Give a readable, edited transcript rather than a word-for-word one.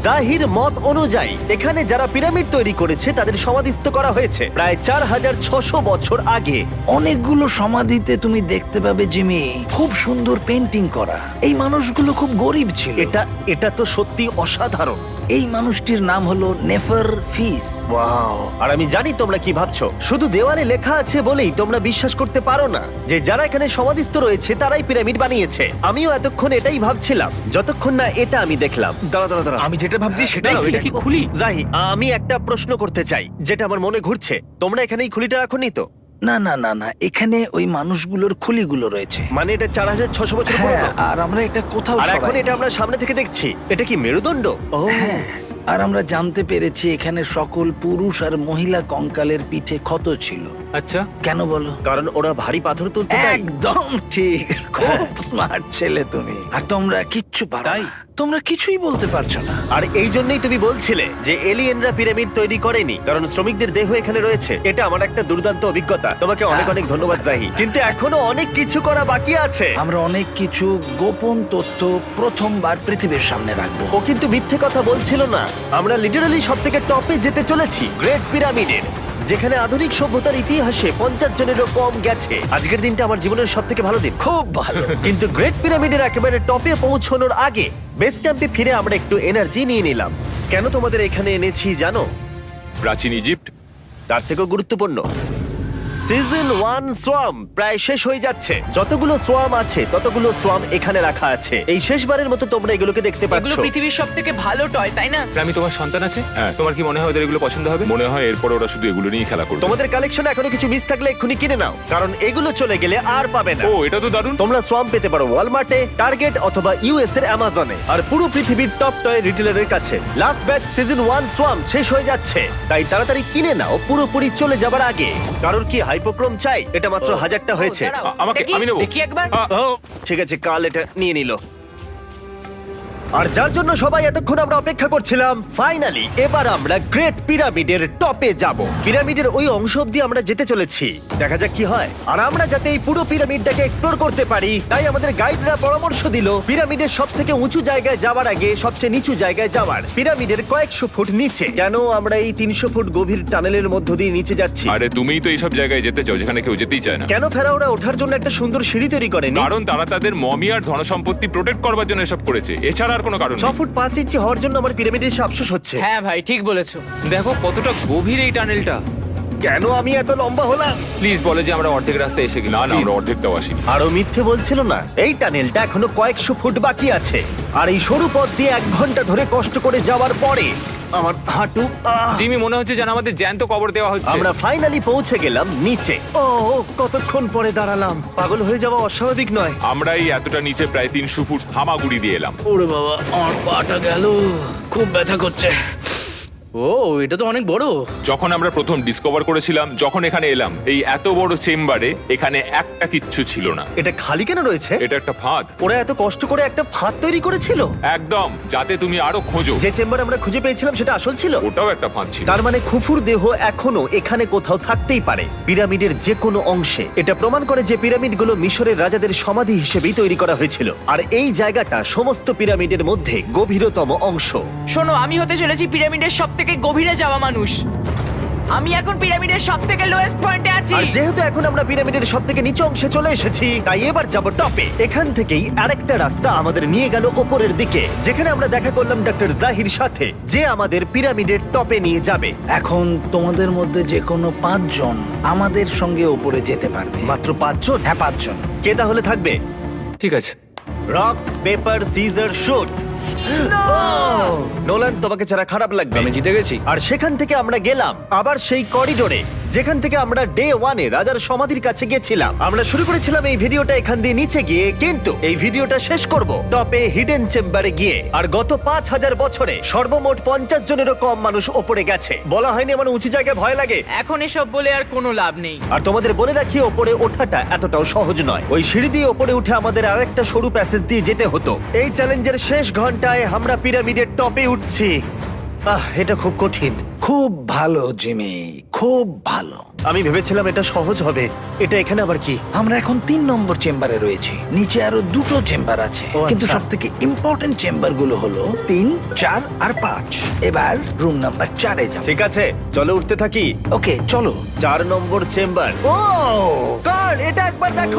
জাহির মত অনুযায়ী এখানে যারা পিরামিড তৈরি করেছে তাদের সমাধিস্থ করা হয়েছে প্রায় 4600 বছর আগে। অনেকগুলো সমাধিতে তুমি দেখতে পাবে জিমি খুব সুন্দর পেন্টিং করা। এই মানুষগুলো খুব গরিব ছিল। এটা তো সত্যি অসাধারণ। এই মানুষটির নাম হলো নেফার ফিস। ওয়াও! আর আমি জানি তোমরা কি ভাবছো, শুধু দেওয়ালে লেখা আছে বলেই তোমরা বিশ্বাস করতে পারো না যে যারা এখানে সমাধিস্থ রয়েছে তারাই পিরামিড বানিয়েছে। আমিও এতক্ষণ এটাই ভাবছিলাম যতক্ষণ না এটা আমি দেখলাম। দাঁড়া আমি যেটা ভাবছি সেটাই দাঁড়াও, এটা কি খুলি? জাহি, আমি একটা প্রশ্ন করতে চাই যেটা আমার মনে ঘুরছে। তোমরা এখানে এই খুলিটা রাখোনি তো? না না না না, এখানে ওই মানুষগুলোর খুলিগুলো রয়েছে। মানে এটা 4600 বছর হ্যাঁ, পুরনো? আর আমরা এটা কোথাও আর এখন সরাইনি। এটা আমরা সামনে থেকে দেখছি। এটা কি মেরুদণ্ড? ও হ্যাঁ, আর আমরা জানতে পেরেছি এখানে সকল পুরুষ আর মহিলা কঙ্কালের পিঠে ক্ষত ছিল। আচ্ছা, কেন বলো? কারণ ওরা ভারী পাথর তুলতে তাই। একদম ঠিক, খুব স্মার্ট ছেলে তুমি। আর তোমরা কিচ্ছু পারো না। তোমরা কিছুই বলতে পারছো না। আর এই জন্যই তুমি বলছিলে যে এলিয়েনরা পিরামিড তৈরি করেনি, কারণ শ্রমিকদের দেহ এখানে রয়েছে। এটা আমার একটা দুর্দান্ত অভিজ্ঞতা। তোমাকে অনেক অনেক ধন্যবাদ জাহি। কিন্তু এখনো অনেক কিছু করা বাকি আছে। আমরা অনেক কিছু গোপন তথ্য প্রথমবার পৃথিবীর সামনে রাখবো। ও কিন্তু মিথ্যে কথা বলছিল না। আমরা লিটারালি সব থেকে টপে যেতে চলেছি, গ্রেট পিরামিডের, যেখানে আধুনিক সভ্যতার ইতিহাসে 50 জনেরও কম গেছে। আজকের দিনটা আমার জীবনের সব থেকে ভালো দিন। খুব ভালো। কিন্তু গ্রেট পিরামিডের একেবারে টপে পৌঁছানোর আগে বেস ক্যাম্পে ফিরে আমরা একটু এনার্জি নিয়ে নিলাম। কেন তোমাদের এখানে এনেছি জানো? প্রাচীন ইজিপ্ট। তার থেকেও গুরুত্বপূর্ণ, সিজন 1 সোয়াম প্রায় শেষ হয়ে যাচ্ছে। যতগুলো সোয়াম আছে ততগুলো সোয়াম এখানে রাখা আছে। এই শেষবারের মতো তোমরা এগুলোকে দেখতে এগুলো পাচ্ছ। পৃথিবীর সব থেকে ভালো টয়, তাই না? আমি তোমার সন্তান আছে, হ্যাঁ। তোমার কি মনে হয় ওদের এগুলো পছন্দ হবে? মনে হয় এরপর ওরা শুধু এগুলো নিয়ে খেলা করবে। তোমাদের কালেকশনে এখনো কিছু মিস থাকলে এক্ষুনি কিনে নাও, কারণ এগুলো চলে গেলে আর পাবে না। ও, এটা তো দারুণ। তোমরা সোয়াম পেতে পারো ওয়ালমার্টে, টার্গেট অথবা ইউএস এর অ্যামাজনে, আর পুরো পৃথিবীর টপ টয় রিটেলারের কাছে। লাস্ট ব্যাচ সিজন 1 সোয়াম শেষ হয়ে যাচ্ছে, তাই তাড়াতাড়ি কিনে নাও পুরোপুরি চলে যাবার আগে। কারণ কি হাইপোক্রোম চাই? এটা মাত্র 1000টা হয়েছে। ও, দাঁড়াও, আমাকে- দেখি, আমি নেবো। দেখি একবার। ও ঠিক আছে, কাল এটা নিয়ে নিল। আর যার জন্য সবাই এতক্ষণ আমরা অপেক্ষা করছিলাম, ফাইনালি এবার আমরা গ্রেট পিরামিডের টপে যাব। পিরামিডের ওই অংশ অব্দি আমরা যেতে চলেছি, দেখা যাক কি হয়। আর আমরা যাতে এই পুরো পিরামিডটাকে এক্সপ্লোর করতে পারি, তাই আমাদের গাইডরা পরামর্শ দিল পিরামিডের সব থেকে উঁচু জায়গায় যাওয়ার আগে সবচেয়ে নিচু জায়গায় যাওয়ার, পিরামিডের কয়েকশো ফুট নিচে। কেন আমরা এই 300 ফুট গভীর টানেলের মধ্য দিয়ে নিচে যাচ্ছি? আরে তুমিই তো এইসব জায়গায় যেতে চাও যেখানে কেউ যেতেই চায় না। কেন ফেরাওরা ওঠার জন্য একটা সুন্দর সিঁড়ি তৈরি করেনি? কারণ তারা তাদের মমি আর ধনসম্পত্তি প্রোটেক্ট করবার জন্য এসব করেছে, এছাড়া আর কোনো কারণ 6 নেই। ফুট 5 ইঞ্চি হওয়ার জন্য আমার পিরামিডে এসে আফসোস হচ্ছে। হ্যাঁ ভাই, ঠিক বলেছো। দেখো কতটা গভীর এই টানেলটা। কেন আমি এত লম্বা হলাম? প্লিজ বলে যে আমরা অর্ধেক রাস্তায় এসে গেছি। না না, Please। আমরা অর্ধেকটাও আসিনি। আরো মিথ্যে বলছিল না। এই টানেলটা এখনো কয়েকশো ফুট বাকি আছে, আর এই সরু পথ দিয়ে 1 ঘন্টা ধরে কষ্ট করে যাওয়ার পরে আমার হাঁটু জিমি, মনে হচ্ছে যেন আমাদের জ্যান্ত কবর দেওয়া হচ্ছে। আমরা ফাইনালি পৌঁছে গেলাম নিচে। ও কতক্ষণ পরে দাঁড়ালাম, পাগল হয়ে যাওয়া অস্বাভাবিক নয়। আমরা এই এতটা নিচে প্রায় 300 ফুট হামাগুড়ি দিয়ে এলাম। ওরে বাবা, আমার পাটা গেল, খুব ব্যথা করছে। ও, এটা তো অনেক বড়। যখন আমরা প্রথম ডিসকভার করেছিলাম, যখন এখানে এলাম, এই এত বড় চেম্বারে এখানে একটা কিচ্ছু ছিল না। এটা খালি কেন রয়েছে? এটা একটা ফাঁদ। ওরা এত কষ্ট করে একটা ফাঁদ তৈরি করেছিল একদম, যাতে তুমি আরো খোঁজো। যে চেম্বার আমরা খুঁজে পেয়েছিলাম সেটা আসল ছিল। ওটাও একটা ফাঁদ ছিল। তার মানে খুফুর দেহ এখনো এখানে কোথাও থাকতেই পারে, পিরামিডের যে কোনো অংশে। এটা প্রমাণ করে যে পিরামিডগুলো মিশরের রাজাদের সমাধি হিসেবেই তৈরি করা হয়েছিল, আর এই জায়গাটা সমস্ত পিরামিডের মধ্যে গভীরতম অংশ। শোনো, আমি হতে চলেছি পিরামিডের সব থেকে গভীরে যাওয়া মানুষ। আমি এখন পিরামিডের সব থেকে লোয়েস্ট পয়েন্টে আছি। আর যেহেতু এখন আমরা পিরামিডের সব থেকে নিচু অংশে চলে এসেছি, তাই এবার যাব টপে। এখান থেকেই আরেকটা রাস্তা আমাদের নিয়ে গেল ওপরের দিকে, যেখানে আমরা দেখা করলাম ডক্টর জাহির সাথে, যে আমাদের পিরামিডের টপে নিয়ে যাবে। এখন তোমাদের মধ্যে যে কোনো 5 জন আমাদের সঙ্গে উপরে যেতে পারবে। মাত্র 5 জন? হ্যাঁ, 5 জন। কে তাহলে থাকবে? ঠিক আছে। Rock paper scissor shoot. Nolan, তোমাকে ছাড়া খারাপ লাগবে। আমি জিতে গেছি। আর সেখান থেকে আমরা গেলাম আবার সেই করিডোরে, যেখান থেকে আমরা ডে 1 এ রাজার সমাধির কাছে গেছিলাম। আমরা শুরু করেছিলাম এই ভিডিওটা এখান দিয়ে নিচে গিয়ে, কিন্তু এই ভিডিওটা শেষ করব টপে হিডেন চেম্বারে গিয়ে। আর গত 5000 বছরে সর্বমোট 50 জনেরও কম মানুষ ওপরে গেছে। বলা হয়নি আমার উঁচু জায়গায় ভয় লাগে? এখন এসব বলে আর কোনো লাভ নেই। আর তোমাদের বলে রাখি, ওপরে ওঠাটা এতটাও সহজ নয়। ওই সিঁড়ি দিয়ে ওপরে উঠে আমাদের আরেকটা সরু প্যাসেজ দিয়ে যেতে হতো। এই চ্যালেঞ্জের শেষ ঘন্টায় আমরা পিরামিডের টপে উঠছি। এটা খুব কঠিন, খুব ভালো জিমি, খুব ভালো। আমি ভেবেছিলাম এটা সহজ হবে। এটা এখানে আবার কি? আমরা এখন 3 নম্বর চেম্বারে রয়েছি। নিচে আরো 2টো চেম্বার আছে, ও, কিন্তু আচ্ছা। সব থেকে ইম্পর্টেন্ট চেম্বার গুলো হলো 3, 4 আর 5। এবার রুম নাম্বার 4-এ যাবো। ঠিক আছে, চলো উঠতে থাকি। ওকে, চলো। 4 নম্বর চেম্বার। ও কার্ল, এটা একবার দেখো।